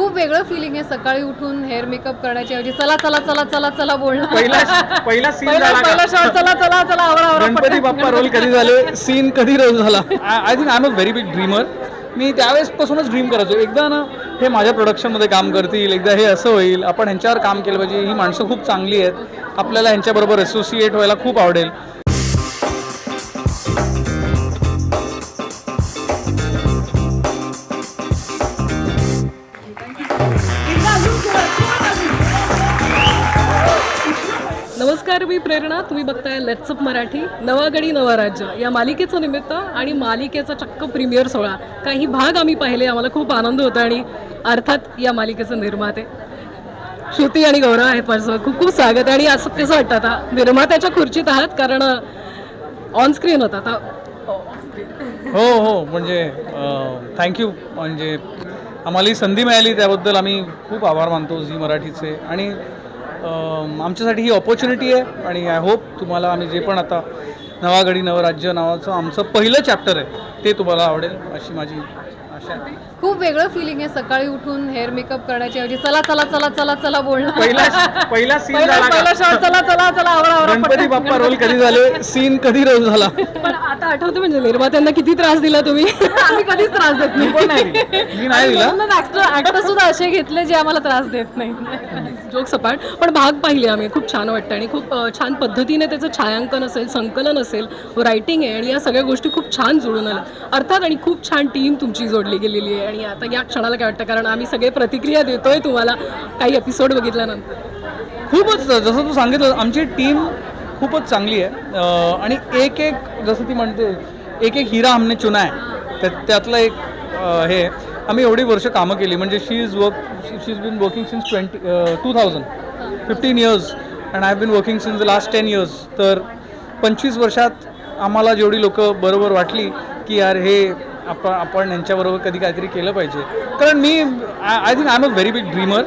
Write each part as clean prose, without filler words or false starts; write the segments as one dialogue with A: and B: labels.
A: खूप वेगळं फिलिंग आहे सकाळी उठून हेअर मेकअप करण्याच्या ऐवजी चला चला चला चला चला बोलणं.
B: पहिला सीन झाला का?
A: पहिला शॉट चला चला चला आवरा
B: गणपती बाप्पा रोल कधी झाले, सीन कधी रोल झाला. I think I am a very big dreamer. मी त्यावेळेसपासूनच ड्रीम करायचो एकदा ना हे माझ्या प्रोडक्शनमध्ये काम करतील, एकदा हे असं होईल, आपण ह्यांच्यावर काम केलं पाहिजे, ही माणसं खूप चांगली आहेत, आपल्याला ह्यांच्याबरोबर असोसिएट व्हायला खूप आवडेल.
C: नमस्कार, मी प्रेरणा. तुम्ही बघताय लेट्स अप मराठी. नवा गडी नवा राज्य या मालिकेचं निमित्त आणि मालिकेचा चक्क प्रीमियर सोहळा काही भाग आम्ही पाहिले. आम्हाला खूप आनंद होता आणि अर्थात या मालिकेचं निर्माते श्रुती आणि गौरव आहेत माझं. खूप खूप स्वागत आहे. आणि असं कसं वाटतं आता निर्मात्याच्या खुर्चीत आहात, कारण ऑन स्क्रीन होता आता.
B: हो म्हणजे थँक्यू. म्हणजे आम्हाला ही संधी मिळाली त्याबद्दल आम्ही खूप आभार मानतो झी मराठीचे. आणि आमच्यासाठी ही ऑपॉर्च्युनिटी आहे आणि आय होप तुम्हाला आम्ही जे पण आता नवा गडी नवं राज्य नावाचं आमचं पहिलं चॅप्टर आहे ते तुम्हाला आवडेल अशी माझी आशा आहे.
A: खूप वेगळं फिलिंग आहे सकाळी उठून हेअर मेकअप करण्याच्या ऐवजी चला चला चला चला चला बोलणं.
B: पहिला सीन झाला का?
A: पहिला शॉट चला चला चला आवरा
B: गणपती बाप्पा रोल कधी झाले, सीन कधी रोल झाला.
C: पण आता आठवतं म्हणजे निर्मात्यांना किती त्रास दिला तुम्ही.
A: आम्ही कधीच त्रास देत
B: मी पण नाही दिला. मी नाही दिला.
A: ऍक्टर सुद्धा असे घेतले जे आम्हाला त्रास देत नाही.
C: जोक सपाट. पण भाग पाहिले आम्ही, खूप छान वाटतं आणि खूप छान पद्धतीने त्याचं छायांकन असेल, संकलन असेल, रायटिंग आहे आणि या सगळ्या गोष्टी खूप छान जुळून आल्या अर्थात. आणि खूप छान टीम तुमची जोडली गेलेली आहे. आणि आता या क्षणाला काय वाटतं, कारण आम्ही सगळे प्रतिक्रिया देतोय तुम्हाला काही एपिसोड बघितल्यानंतर.
B: खूपच जसं तू सांगितलं आमची टीम खूपच चांगली आहे. आणि एक एक जसं ती म्हणते एक एक हिरा हमने चुना आहे त्यातलं एक हे आम्ही एवढी वर्ष कामं केली. म्हणजे she is been working since 15 years and I have been working since the last 10 years. तर 25 वर्षात आम्हाला जेवढी लोक बरोबर वाटली की यार हे आपण यांच्याबरोबर कधी काहीतरी केलं पाहिजे. कारण मी I think I am a very big dreamer.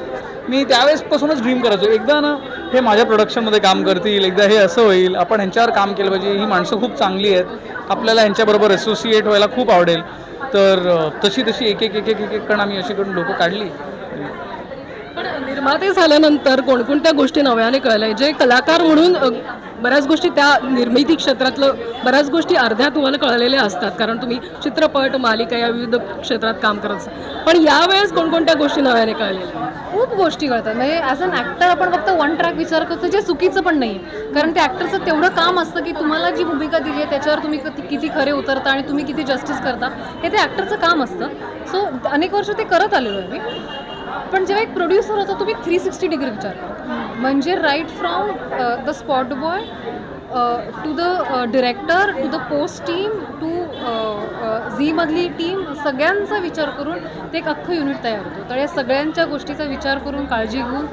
B: मी त्यावेळेसपासूनच ड्रीम करायचो एकदा ना हे माझ्या प्रोडक्शनमध्ये काम करतील, एकदा हे असं होईल, आपण ह्यांच्यावर काम केलं पाहिजे, ही माणसं खूप चांगली आहेत, आपल्याला ह्यांच्याबरोबर असोसिएट व्हायला खूप आवडेल. तर तशी एक एक कण आम्ही अशी करून लोकं काढली.
C: पण निर्माते झाल्यानंतर कोणकोणत्या गोष्टी नव्याने कळल्या, जे कलाकार म्हणून बऱ्याच गोष्टी त्या निर्मिती क्षेत्रातलं बऱ्याच गोष्टी अर्ध्या तुम्हाला कळलेल्या असतात, कारण तुम्ही चित्रपट मालिका या विविध क्षेत्रात काम करत असता. पण यावेळेस कोणकोणत्या गोष्टी नव्याने कळलेल्या?
A: खूप गोष्टी कळतात. म्हणजे ॲज अन ॲक्टर आपण फक्त वन ट्रॅक विचार करतो, जे चुकीचं पण नाही आहे. कारण त्या ॲक्टरचं तेवढं काम असतं की तुम्हाला जी भूमिका दिली आहे त्याच्यावर तुम्ही किती खरे उतरता आणि तुम्ही किती जस्टिस करता, हे त्या ॲक्टरचं काम असतं. सो अनेक वर्ष ते करत आलेलो आहे मी. पण जेव्हा एक प्रोड्युसर होता तो मी 360 डिग्री विचार करतो. म्हणजे right from the spot boy to the director to the post team to झीमधली टीम, सगळ्यांचा विचार करून ते एक अख्खं युनिट तयार होतं. तर या सगळ्यांच्या गोष्टीचा विचार करून काळजी घेऊन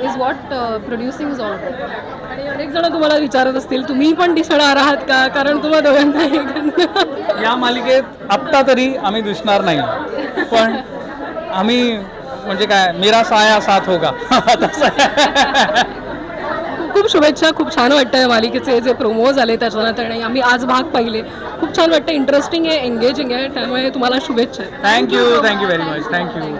A: is what producing is all about.
C: आणि अनेक जण तुम्हाला विचारत असतील तुम्ही पण दिसणार आहात का, कारण तुम्हाला दोघांना
B: या मालिकेत आत्ता तरी आम्ही दिसणार नाही, पण आम्ही म्हणजे काय मेरा साया साथ होगा
C: खूप शुभेच्छा. खूप छान वाटतं मालिकेचे जे प्रोमोज आले त्याच्यानंतर आणि आम्ही आज भाग पाहिले. खूप छान वाटतं, इंटरेस्टिंग आहे, एंगेजिंग आहे, त्यामुळे तुम्हाला शुभेच्छा.
B: Thank you very much. थँक्यू.